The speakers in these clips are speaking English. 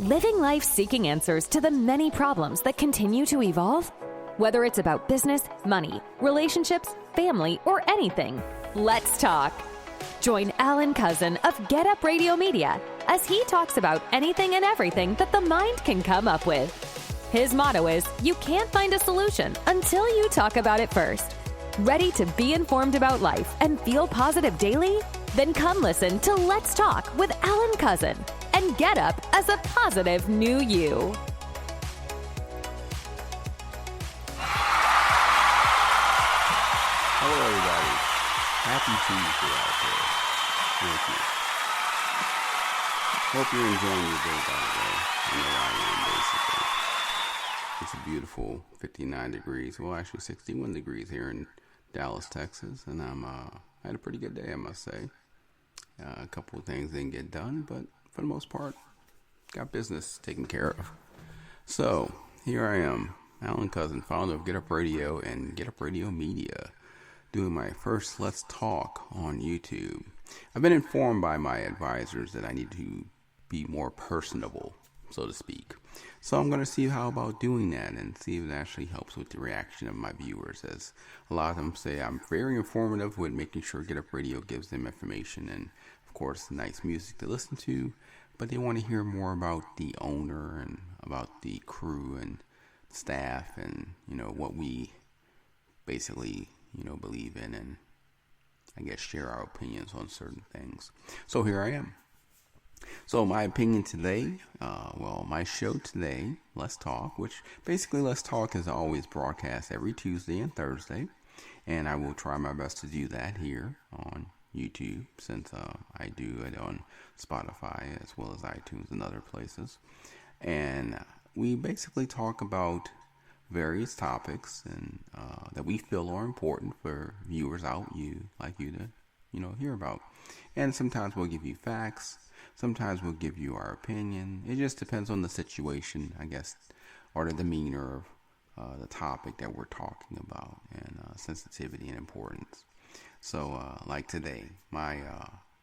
Living life seeking answers to the many problems that continue to evolve? Whether it's about business, money, relationships, family, or anything, let's talk. Join Alan Cousin of Get Up Radio Media as he talks about anything and everything that the mind can come up with. His motto is, you can't find a solution until you talk about it first. Ready to be informed about life and feel positive daily? Then come listen to Let's Talk with Alan Cousin and get up as a positive new you. Hello, everybody. Happy Tuesday out there. Thank you. Hope you're enjoying your day, by the way. I know I am, basically. It's a beautiful 59 degrees. Well, actually 61 degrees here in Dallas, Texas. And I had a pretty good day, I must say. A couple of things didn't get done, but for the most part, got business taken care of. So, here I am, Alan Cousin, founder of Get Up Radio and Get Up Radio Media, doing my first Let's Talk on YouTube. I've been informed by my advisors that I need to be more personable, so to speak. So I'm going to see how about doing that and see if it actually helps with the reaction of my viewers, as a lot of them say I'm very informative with making sure Get Up Radio gives them information and, of course, nice music to listen to, but they want to hear more about the owner and about the crew and staff and, what we basically, believe in and, I guess, share our opinions on certain things. So here I am. So my opinion today, my show today, Let's Talk, which basically Let's Talk is always broadcast every Tuesday and Thursday, and I will try my best to do that here on YouTube, since I do it on Spotify as well as iTunes and other places. And we basically talk about various topics and that we feel are important for viewers like you to hear about. And sometimes we'll give you facts. Sometimes we'll give you our opinion. It just depends on the situation, I guess, or the demeanor of the topic that we're talking about, and sensitivity and importance. So, like today, my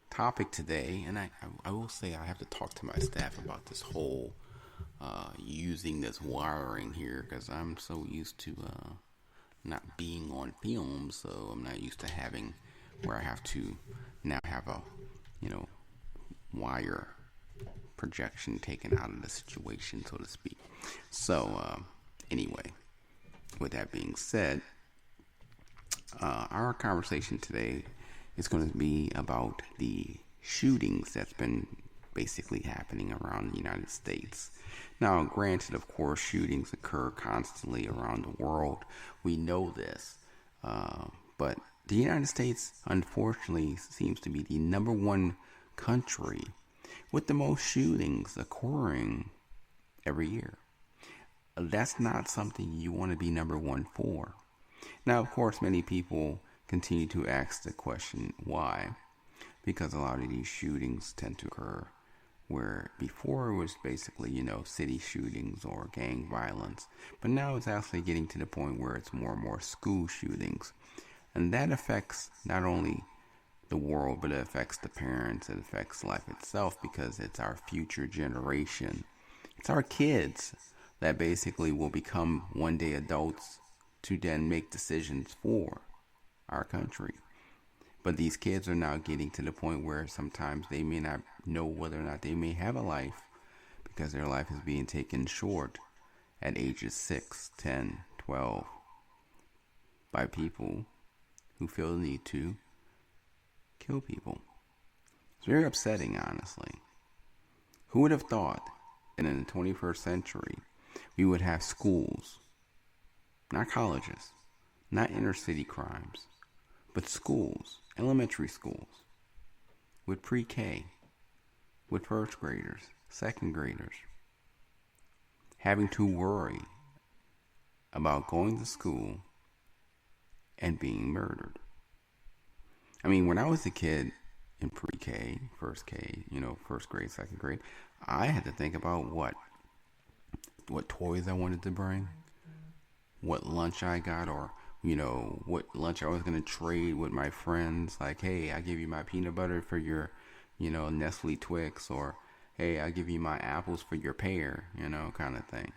topic today, and I will say I have to talk to my staff about this whole using this wiring here, because I'm so used to not being on film, so I'm not used to having where I have to now have a, wire projection taken out of the situation, so to speak. So, anyway, with that being said, our conversation today is going to be about the shootings that's been basically happening around the United States. Now, granted, of course, shootings occur constantly around the world. We know this. But the United States, unfortunately, seems to be the number one country with the most shootings occurring every year. That's not something you want to be number one for. Now, of course, many people continue to ask the question, why? Because a lot of these shootings tend to occur where before it was basically, city shootings or gang violence. But now it's actually getting to the point where it's more and more school shootings. And that affects not only the world, but it affects the parents, it affects life itself, because it's our future generation. It's our kids that basically will become one day adults to then make decisions for our country. But these kids are now getting to the point where sometimes they may not know whether or not they may have a life, because their life is being taken short at ages 6, 10, 12 by people who feel the need to kill people. It's very upsetting, honestly. Who would have thought that in the 21st century we would have schools, not colleges, not inner city crimes, but schools, elementary schools, with pre-K, with first graders, second graders, having to worry about going to school and being murdered. I mean, when I was a kid in pre-K, first K, first grade, second grade, I had to think about what toys I wanted to bring, what lunch I got, or what lunch I was going to trade with my friends. Like, hey, I give you my peanut butter for your, Nestle Twix, or hey, I'll give you my apples for your pear, kind of thing.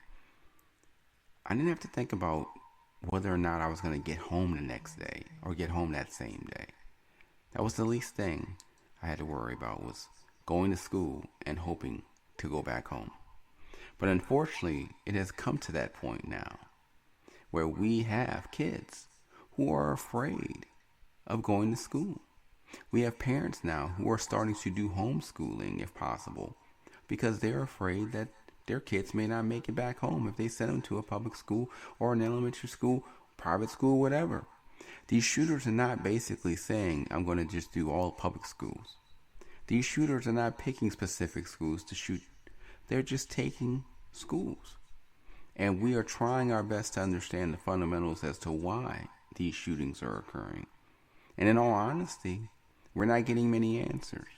I didn't have to think about whether or not I was going to get home the next day or get home that same day. That was the least thing I had to worry about, was going to school and hoping to go back home. But unfortunately, it has come to that point now where we have kids who are afraid of going to school. We have parents now who are starting to do homeschooling if possible because they're afraid that their kids may not make it back home if they send them to a public school or an elementary school, private school, whatever. These shooters are not basically saying, I'm going to just do all public schools. These shooters are not picking specific schools to shoot. They're just taking schools. And we are trying our best to understand the fundamentals as to why these shootings are occurring. And in all honesty, we're not getting many answers.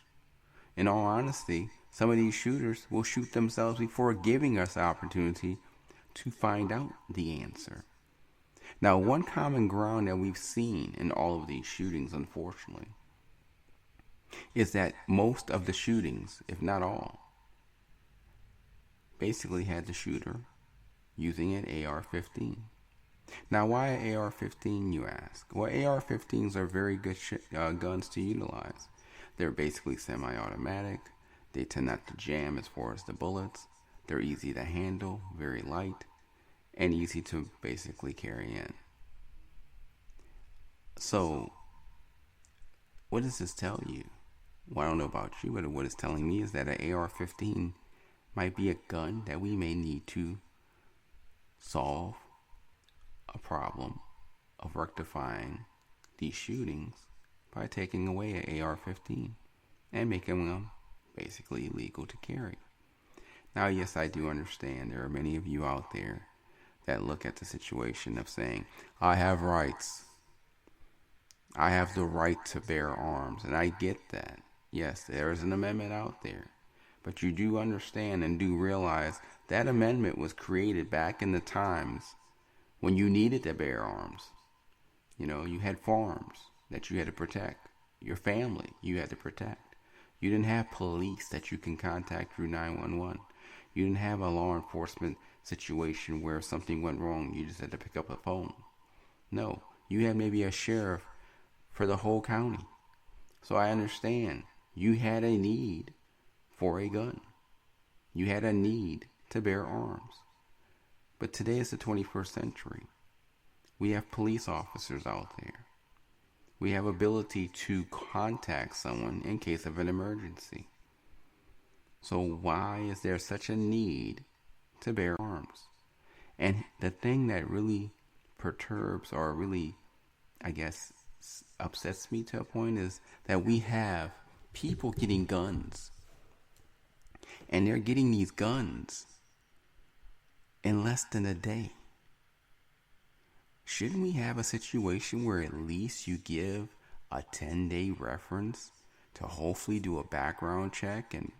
In all honesty, some of these shooters will shoot themselves before giving us the opportunity to find out the answer. Now, one common ground that we've seen in all of these shootings, unfortunately, is that most of the shootings, if not all, basically had the shooter using an AR-15. Now, why an AR-15, you ask? Well, AR-15s are very good guns to utilize. They're basically semi-automatic. They tend not to jam as far as the bullets. They're easy to handle, very light, and easy to basically carry in. So, what does this tell you? Well, I don't know about you, but what it's telling me is that an AR-15 might be a gun that we may need to solve a problem of rectifying these shootings by taking away an AR-15 and making them basically illegal to carry. Now, yes, I do understand there are many of you out there that look at the situation of saying, I have rights. I have the right to bear arms, and I get that. Yes, there is an amendment out there, but you do understand and do realize that amendment was created back in the times when you needed to bear arms. You had farms that you had to protect. Your family you had to protect. You didn't have police that you can contact through 911. You didn't have a law enforcement situation where something went wrong. You just had to pick up a phone. No, you had maybe a sheriff for the whole county. So I understand you had a need for a gun. You had a need to bear arms. But today is the 21st century. We have police officers out there. We have ability to contact someone in case of an emergency. So why is there such a need to bear arms? And the thing that really perturbs or really, I guess, upsets me to a point is that we have people getting guns. And they're getting these guns in less than a day. Shouldn't we have a situation where at least you give a 10-day reference to hopefully do a background check and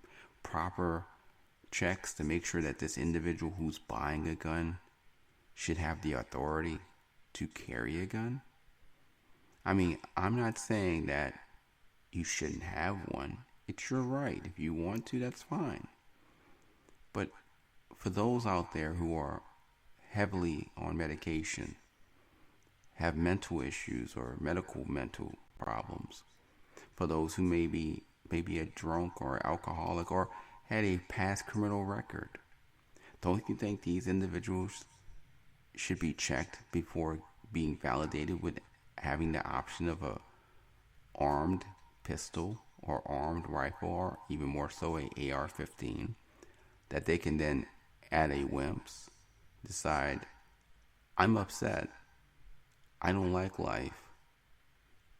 proper checks to make sure that this individual who's buying a gun should have the authority to carry a gun? I mean, I'm not saying that you shouldn't have one. It's your right. If you want to, that's fine. But for those out there who are heavily on medication, have mental issues or mental problems, for those who may be a drunk or alcoholic or had a past criminal record, don't you think these individuals should be checked before being validated with having the option of a armed pistol or armed rifle, or even more so a AR-15, that they can then at a whim's decide, I'm upset, I don't like life,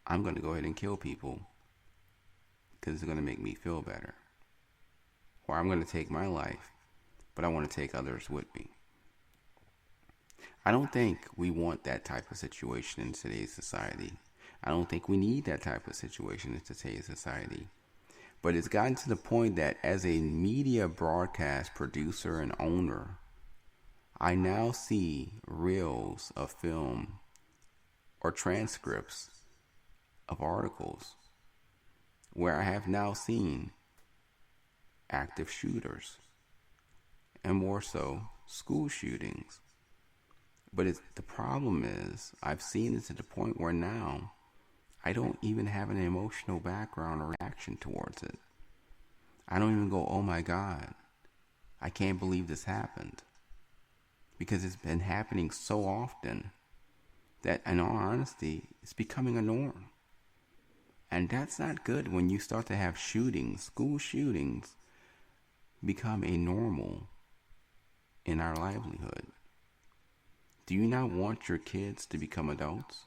I'm going to go ahead and kill people because it's going to make me feel better. Or I'm going to take my life, but I want to take others with me. I don't think we want that type of situation in today's society. I don't think we need that type of situation in today's society. But it's gotten to the point that as a media broadcast producer and owner, I now see reels of film or transcripts of articles where I have now seen active shooters, and more so school shootings. But the problem is, I've seen it to the point where now I don't even have an emotional background or reaction towards it. I don't even go, oh my God, I can't believe this happened. Because it's been happening so often that, in all honesty, it's becoming a norm. And that's not good when you start to have shootings, school shootings, become a normal in our livelihood. Do you not want your kids to become adults?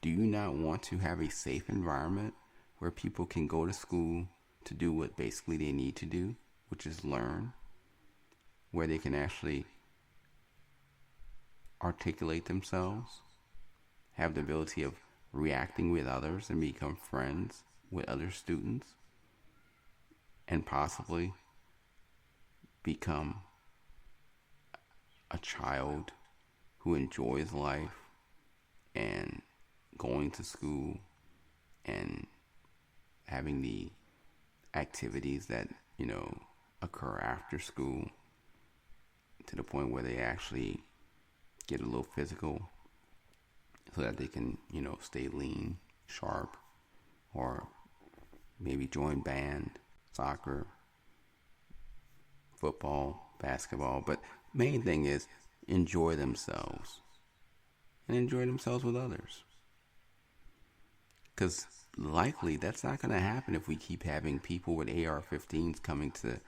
Do you not want to have a safe environment where people can go to school to do what basically they need to do, which is learn, where they can actually articulate themselves, have the ability of reacting with others and become friends with other students, and possibly become a child who enjoys life and going to school and having the activities that, occur after school, to the point where they actually get a little physical so that they can, stay lean, sharp, or maybe join band, soccer, football, basketball. But main thing is enjoy themselves and enjoy themselves with others. Because likely that's not going to happen if we keep having people with AR-15s coming to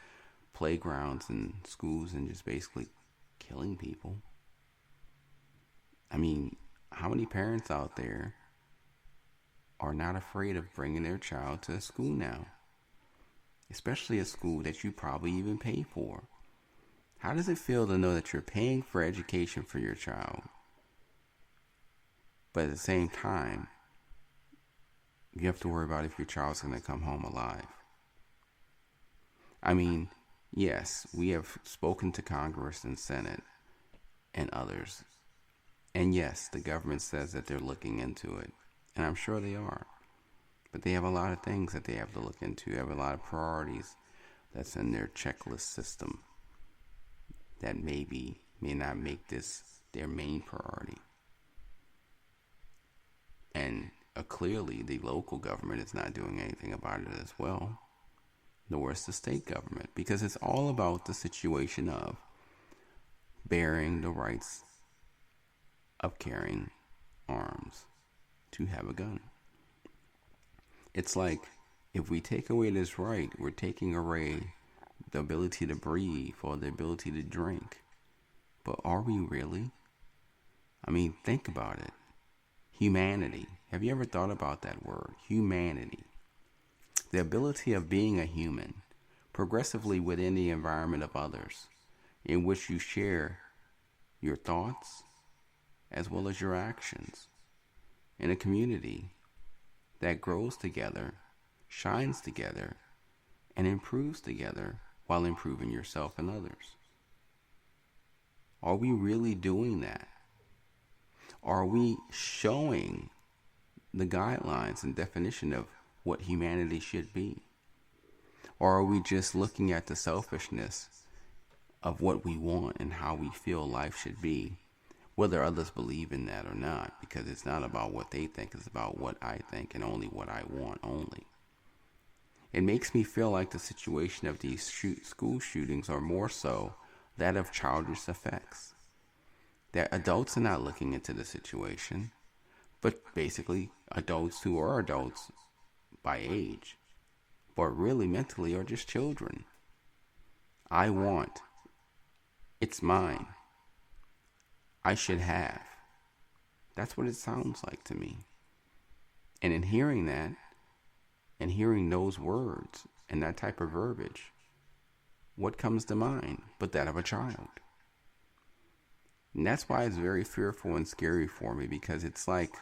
playgrounds and schools and just basically killing people. I mean, how many parents out there are not afraid of bringing their child to a school now? Especially a school that you probably even pay for. How does it feel to know that you're paying for education for your child, but at the same time, you have to worry about if your child's going to come home alive? I mean, yes, we have spoken to Congress and Senate and others. And yes, the government says that they're looking into it. And I'm sure they are. But they have a lot of things that they have to look into. They have a lot of priorities that's in their checklist system that may not make this their main priority. And clearly the local government is not doing anything about it as well. Nor is the state government. Because it's all about the situation of bearing the rights of carrying arms to have a gun. It's like, if we take away this right, we're taking away the ability to breathe or the ability to drink. But are we really? I mean, think about it. Humanity. Have you ever thought about that word? Humanity. The ability of being a human, progressively within the environment of others, in which you share your thoughts as well as your actions, in a community that grows together, shines together, and improves together while improving yourself and others. Are we really doing that? Are we showing the guidelines and definition of what humanity should be? Or are we just looking at the selfishness of what we want and how we feel life should be, whether others believe in that or not? Because it's not about what they think, it's about what I think and only what I want only. It makes me feel like the situation of these school shootings are more so that of childish effects. That adults are not looking into the situation, but basically adults who are adults by age, but really mentally are just children. I want. It's mine. I should have. That's what it sounds like to me. And in hearing that, and hearing those words and that type of verbiage, what comes to mind but that of a child? And that's why it's very fearful and scary for me, because it's like,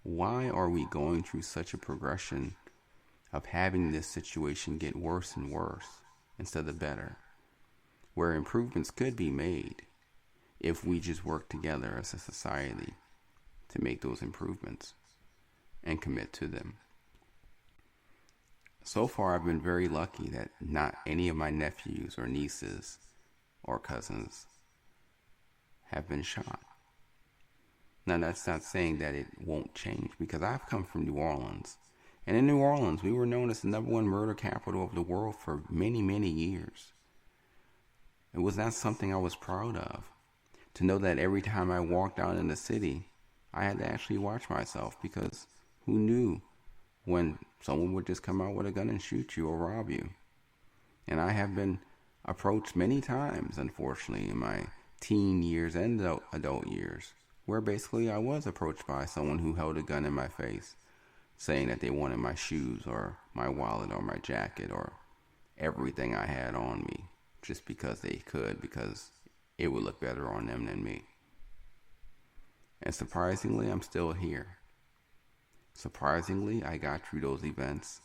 why are we going through such a progression of having this situation get worse and worse instead of better, where improvements could be made if we just work together as a society to make those improvements and commit to them? So far, I've been very lucky that not any of my nephews or nieces or cousins have been shot. Now, that's not saying that it won't change, because I've come from New Orleans. And in New Orleans, we were known as the #1 murder capital of the world for many, many years. It was not something I was proud of. To know that every time I walked out in the city, I had to actually watch myself, because who knew when someone would just come out with a gun and shoot you or rob you. And I have been approached many times, unfortunately, in my teen years and adult years, where basically I was approached by someone who held a gun in my face, saying that they wanted my shoes or my wallet or my jacket or everything I had on me, just because they could, because it would look better on them than me. And surprisingly, I'm still here. Surprisingly, I got through those events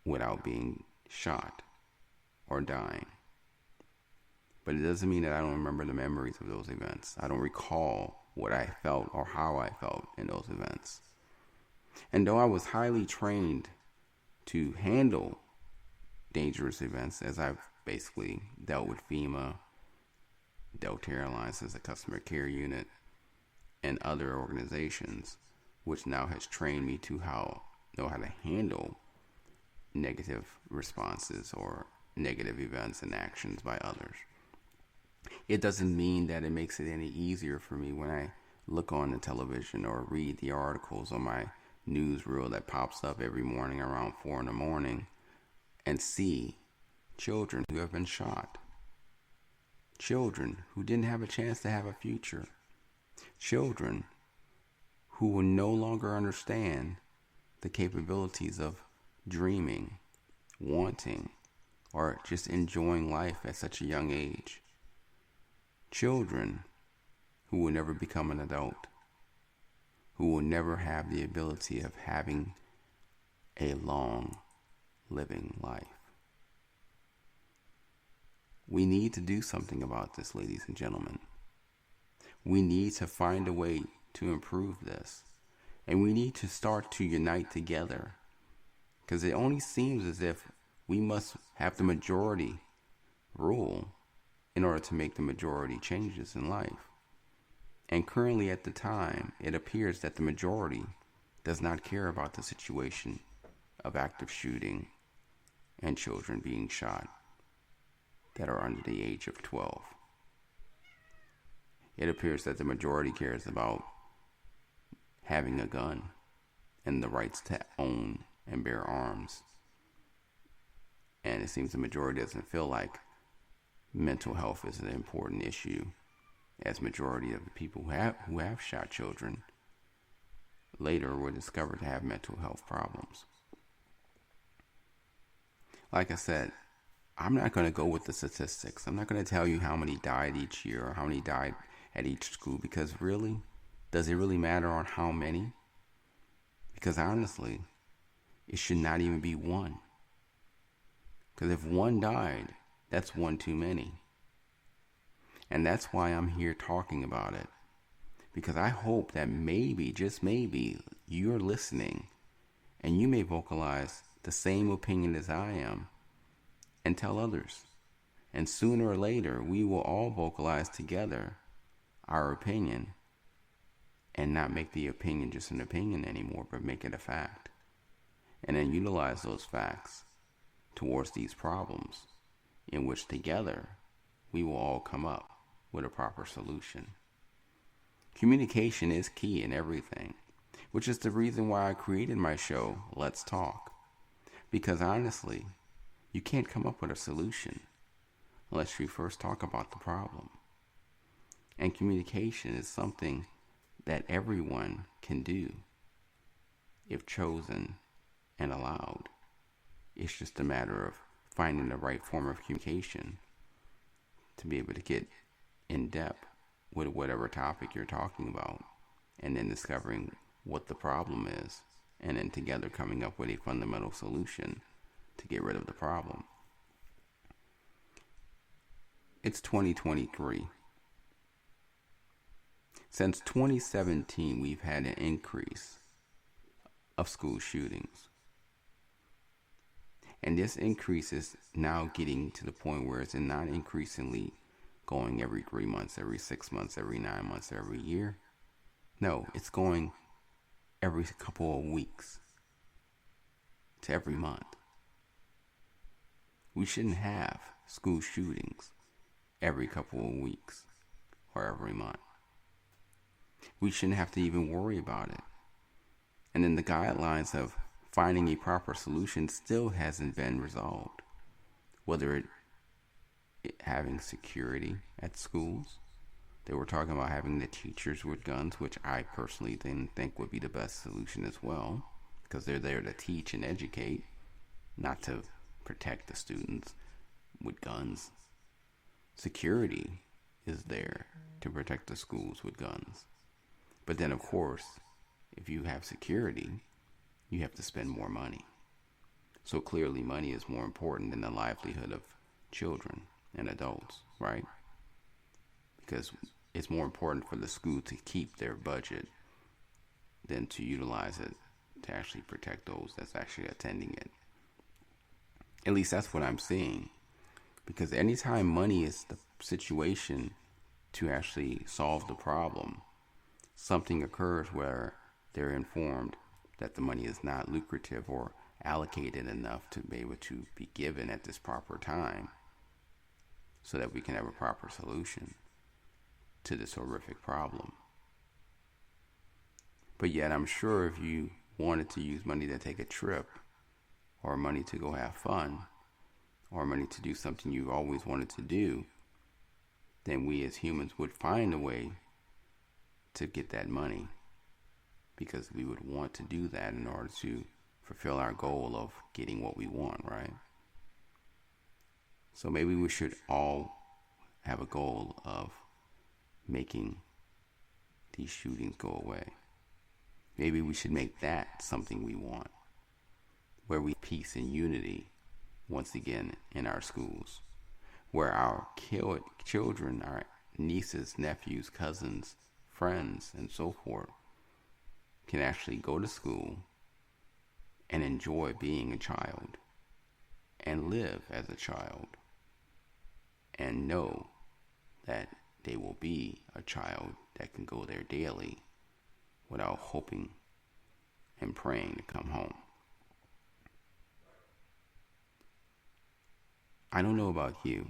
without being shot or dying. But it doesn't mean that I don't remember the memories of those events. I don't recall what I felt or how I felt in those events. And though I was highly trained to handle dangerous events, as I've basically dealt with FEMA, Delta Airlines as a customer care unit, and other organizations, which now has trained me to know how to handle negative responses or negative events and actions by others. It doesn't mean that it makes it any easier for me when I look on the television or read the articles on my newsreel that pops up every morning around 4 in the morning and see children who have been shot, children who didn't have a chance to have a future, children who will no longer understand the capabilities of dreaming, wanting, or just enjoying life at such a young age. Children who will never become an adult, who will never have the ability of having a long living life. We need to do something about this, ladies and gentlemen. We need to find a way to improve this. And we need to start to unite together. Because it only seems as if we must have the majority rule in order to make the majority changes in life. And currently at the time, it appears that the majority does not care about the situation of active shooting and children being shot that are under the age of 12. It appears that the majority cares about having a gun and the rights to own and bear arms. And it seems the majority doesn't feel like mental health is an important issue, as majority of the people who have shot children later were discovered to have mental health problems. Like I said, I'm not going to go with the statistics. I'm not going to tell you how many died each year or how many died at each school, because really, does it really matter on how many? Because honestly, it should not even be one. Because if one died, that's one too many. And that's why I'm here talking about it. Because I hope that maybe, just maybe, you're listening and you may vocalize the same opinion as I am and tell others. And sooner or later, we will all vocalize together our opinion and not make the opinion just an opinion anymore, but make it a fact. And then utilize those facts towards these problems, in which together we will all come up with a proper solution. Communication is key in everything, which is the reason why I created my show, Let's Talk. Because honestly, you can't come up with a solution unless you first talk about the problem. And communication is something that everyone can do if chosen and allowed. It's just a matter of finding the right form of communication to be able to get in depth with whatever topic you're talking about, and then discovering what the problem is, and then together coming up with a fundamental solution to get rid of the problem. It's 2023. Since 2017, we've had an increase of school shootings. And this increase is now getting to the point where it's not increasingly going every 3 months, every 6 months, every 9 months, every year. No, it's going every couple of weeks to every month. We shouldn't have school shootings every couple of weeks or every month. We shouldn't have to even worry about it. And then the guidelines of finding a proper solution still hasn't been resolved. Whether it having security at schools. They were talking about having the teachers with guns, which I personally didn't think would be the best solution as well, because they're there to teach and educate, not to protect the students with guns. Security is there to protect the schools with guns. But then, of course, if you have security, you have to spend more money. So clearly money is more important than the livelihood of children and adults, right? Because it's more important for the school to keep their budget than to utilize it to actually protect those that's actually attending it. At least that's what I'm seeing. Because anytime money is the situation to actually solve the problem, something occurs where they're informed that the money is not lucrative or allocated enough to be able to be given at this proper time so that we can have a proper solution to this horrific problem. But yet I'm sure if you wanted to use money to take a trip, or money to go have fun, or money to do something you've always wanted to do, then we as humans would find a way to get that money, because we would want to do that in order to fulfill our goal of getting what we want, right? So maybe we should all have a goal of making these shootings go away. Maybe we should make that something we want, where we have peace and unity once again in our schools, where our children, our nieces, nephews, cousins, friends, and so forth can actually go to school and enjoy being a child and live as a child and know that they will be a child that can go there daily without hoping and praying to come home. I don't know about you,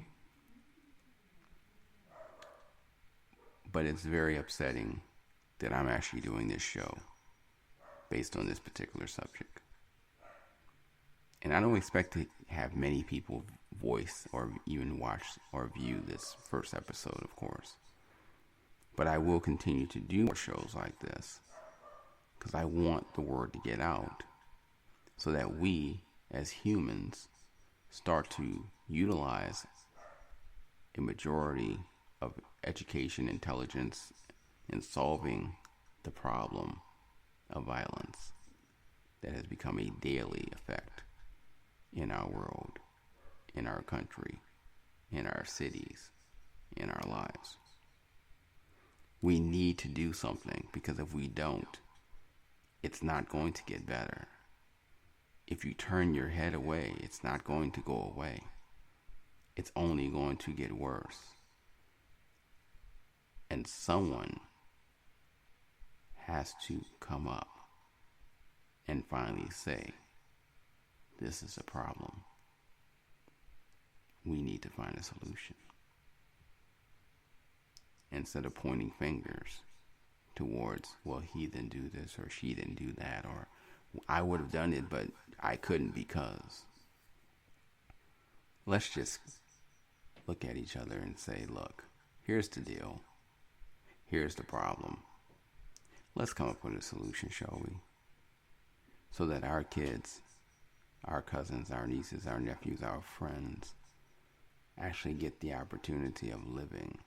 but it's very upsetting that I'm actually doing this show based on this particular subject. And I don't expect to have many people voice or even watch or view this first episode, of course. But I will continue to do more shows like this because I want the word to get out so that we as humans start to utilize a majority of education, intelligence in solving the problem of violence that has become a daily effect in our world, in our country, in our cities, in our lives. We need to do something, because if we don't, it's not going to get better. If you turn your head away, it's not going to go away. It's only going to get worse. And someone has to come up and finally say, this is a problem. We need to find a solution. Instead of pointing fingers towards, well, he didn't do this or she didn't do that, or I would have done it, but I couldn't because. Let's just look at each other and say, look, here's the deal. Here's the problem. Let's come up with a solution, shall we? So that our kids, our cousins, our nieces, our nephews, our friends actually get the opportunity of living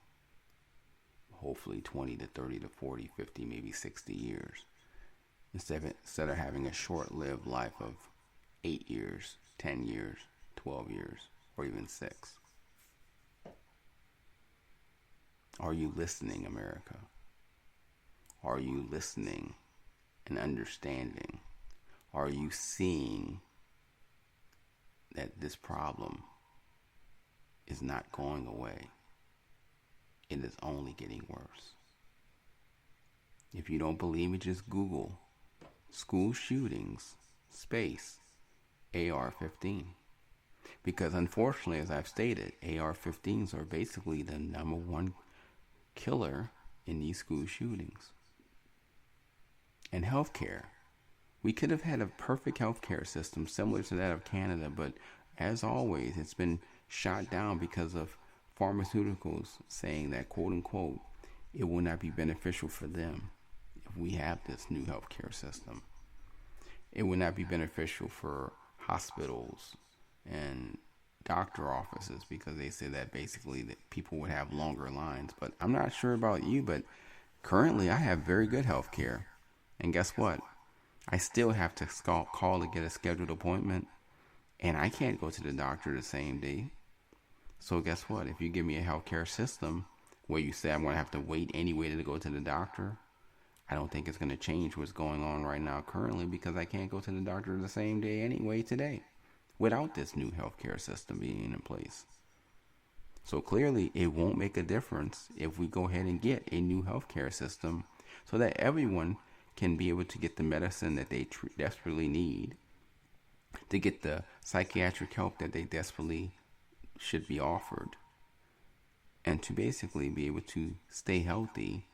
hopefully 20 to 30 to 40, 50, maybe 60 years. Instead of having a short-lived life of 8 years, 10 years, 12 years, or even 6. Are you listening, America? Are you listening and understanding? Are you seeing that this problem is not going away. It is only getting worse. If you don't believe me, just Google school shootings, space, AR-15. Because unfortunately, as I've stated, AR-15s are basically the number one killer in these school shootings. And healthcare. We could have had a perfect healthcare system similar to that of Canada, but as always, it's been shot down because of pharmaceuticals saying that, quote unquote, it will not be beneficial for them if we have this new healthcare system. It will not be beneficial for hospitals and doctor offices because they say that basically that people would have longer lines. But I'm not sure about you, but currently I have very good health care. And guess what? I still have to call to get a scheduled appointment, and I can't go to the doctor the same day. So guess what? If you give me a healthcare system where you say I'm going to have to wait anyway to go to the doctor, I don't think it's going to change what's going on right now currently, because I can't go to the doctor the same day anyway today without this new healthcare system being in place. So clearly it won't make a difference if we go ahead and get a new healthcare system so that everyone can be able to get the medicine that they desperately need, to get the psychiatric help that they desperately should be offered, and to basically be able to stay healthy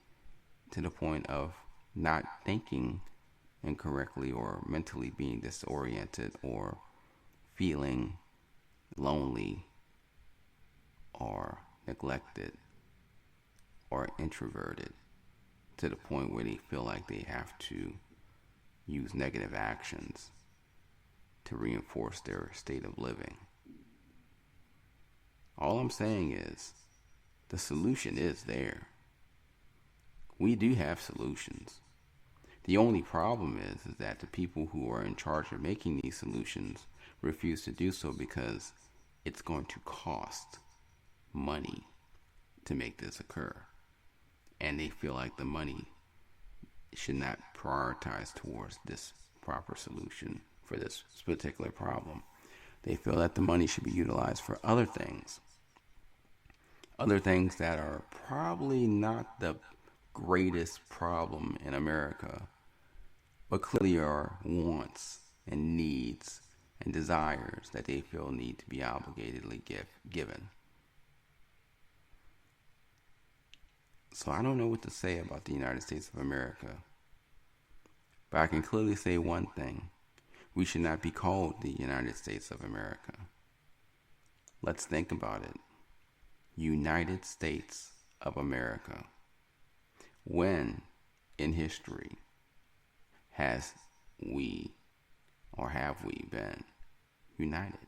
to the point of not thinking incorrectly or mentally being disoriented or feeling lonely or neglected or introverted to the point where they feel like they have to use negative actions to reinforce their state of living. All I'm saying is the solution is there. We do have solutions. The only problem is that the people who are in charge of making these solutions refuse to do so because it's going to cost money to make this occur. And they feel like the money should not prioritize towards this proper solution for this particular problem. They feel that the money should be utilized for other things. Other things that are probably not the greatest problem in America, but clearly are wants and needs and desires that they feel need to be obligatedly given. So I don't know what to say about the United States of America, but I can clearly say one thing. We should not be called the United States of America. Let's think about it. United States of America. When in history have we been united?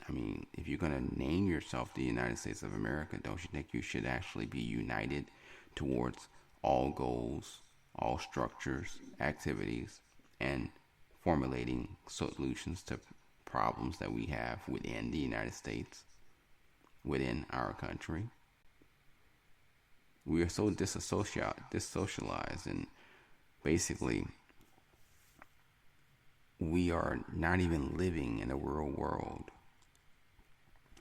I mean, if you're going to name yourself the United States of America, don't you think you should actually be united towards all goals, all structures, activities, and formulating solutions to problems that we have within the United States, within our country? We are so dissocialized, and basically we are not even living in a real world.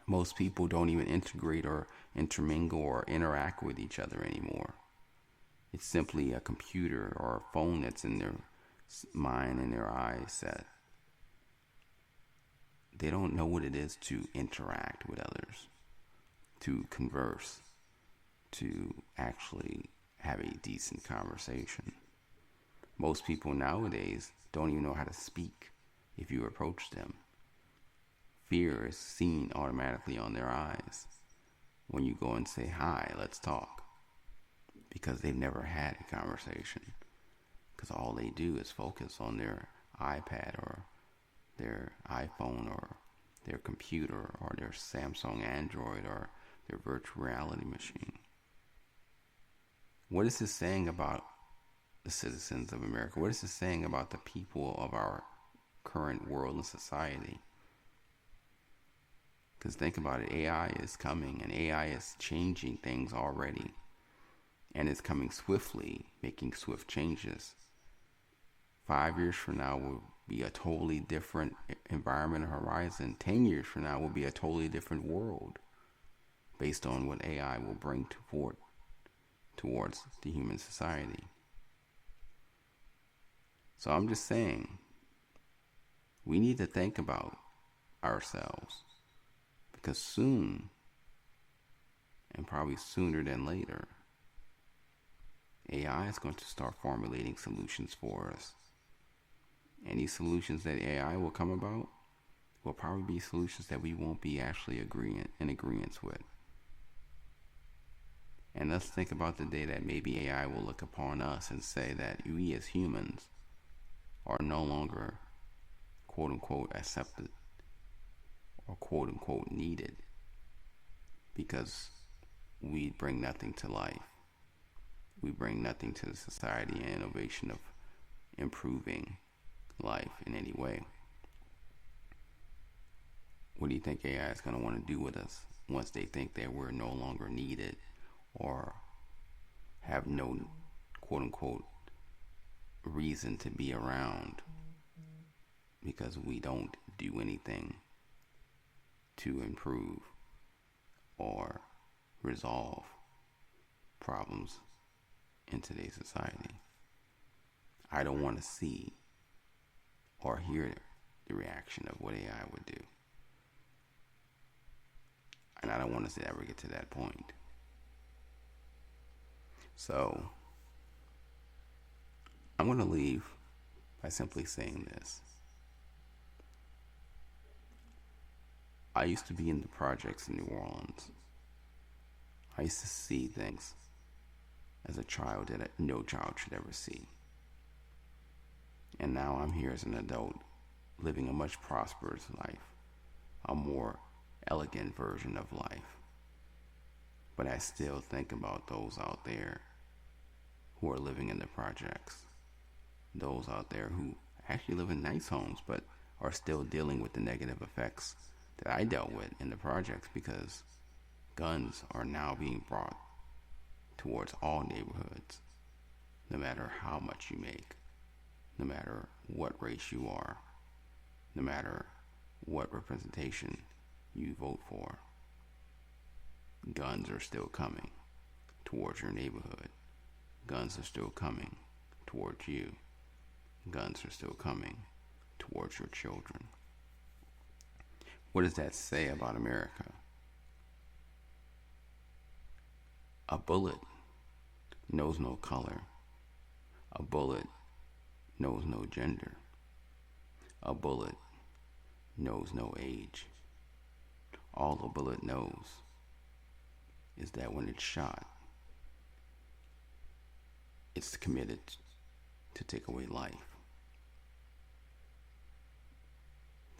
Most people don't even integrate or intermingle or interact with each other anymore. It's simply a computer or a phone that's in their mind and their eyes set. They don't know what it is to interact with others, to converse, to actually have a decent conversation. Most people nowadays don't even know how to speak if you approach them. Fear is seen automatically on their eyes when you go and say, "Hi, let's talk," because they've never had a conversation, because all they do is focus on their iPad or their iPhone or their computer or their Samsung Android or their virtual reality machine. What is this saying about the citizens of America? What is this saying about the people of our current world and society? Because think about it, AI is coming, and AI is changing things already, and it's coming swiftly, making swift changes. 5 years from now will be a totally different environment or horizon. 10 years from now will be a totally different world based on what AI will bring towards the human society. So I'm just saying, we need to think about ourselves, because soon, and probably sooner than later, AI is going to start formulating solutions for us. And these solutions that AI will come about will probably be solutions that we won't be actually in agreement with. And let's think about the day that maybe AI will look upon us and say that we as humans are no longer quote unquote accepted or quote unquote needed, because we bring nothing to life. We bring nothing to the society and innovation of improving life in any way. What do you think AI is going to want to do with us once they think that we're no longer needed or have no quote unquote reason to be around because we don't do anything to improve or resolve problems in today's society? I don't want to see or hear the reaction of what AI would do. And I don't want us to ever get to that point. So I'm going to leave by simply saying this. I used to be in the projects in New Orleans. I used to see things as a child that no child should ever see. And now I'm here as an adult, living a much prosperous life, a more elegant version of life. But I still think about those out there who are living in the projects, those out there who actually live in nice homes but are still dealing with the negative effects that I dealt with in the projects, because guns are now being brought towards all neighborhoods, no matter how much you make, no matter what race you are, no matter what representation you vote for. Guns are still coming towards your neighborhood. Guns are still coming towards you. Guns are still coming towards your children. What does that say about America? A bullet knows no color. A bullet knows no gender. A bullet knows no age. All a bullet knows is that when it's shot, it's committed to take away life.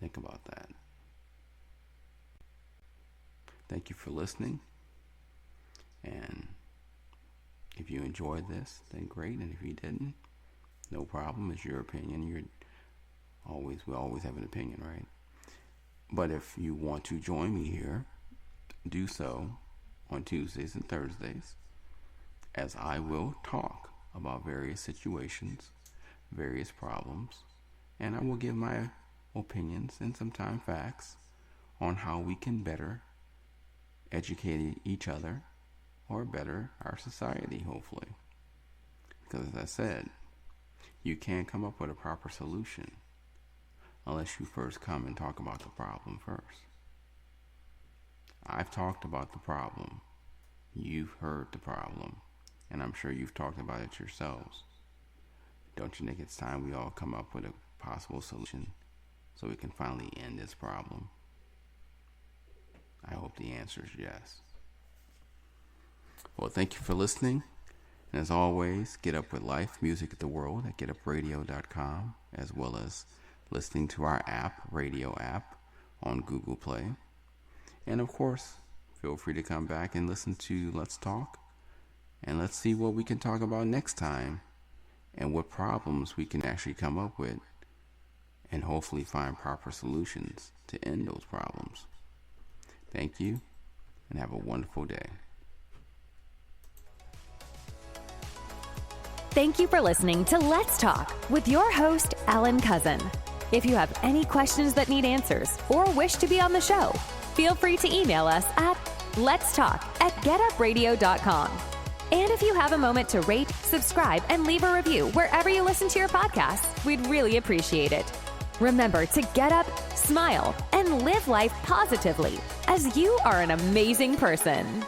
Think about that. Thank you for listening. And if you enjoyed this, then great. And if you didn't, no problem. It's your opinion. We always have an opinion, right? But if you want to join me here, do so on Tuesdays and Thursdays, as I will talk about various situations, various problems, and I will give my opinions and sometimes facts on how we can better educate each other or better our society, hopefully. Because as I said, you can't come up with a proper solution unless you first come and talk about the problem first. I've talked about the problem. You've heard the problem. And I'm sure you've talked about it yourselves. Don't you think it's time we all come up with a possible solution so we can finally end this problem? I hope the answer is yes. Well, thank you for listening. And as always, Get Up With Life, Music of the World at getupradio.com, as well as listening to our app, radio app, on Google Play. And of course, feel free to come back and listen to Let's Talk. And let's see what we can talk about next time and what problems we can actually come up with and hopefully find proper solutions to end those problems. Thank you and have a wonderful day. Thank you for listening to Let's Talk with your host, Alan Cousin. If you have any questions that need answers or wish to be on the show, feel free to email us at letstalk@getupradio.com. And if you have a moment to rate, subscribe, and leave a review wherever you listen to your podcasts, we'd really appreciate it. Remember to get up, smile, and live life positively, as you are an amazing person.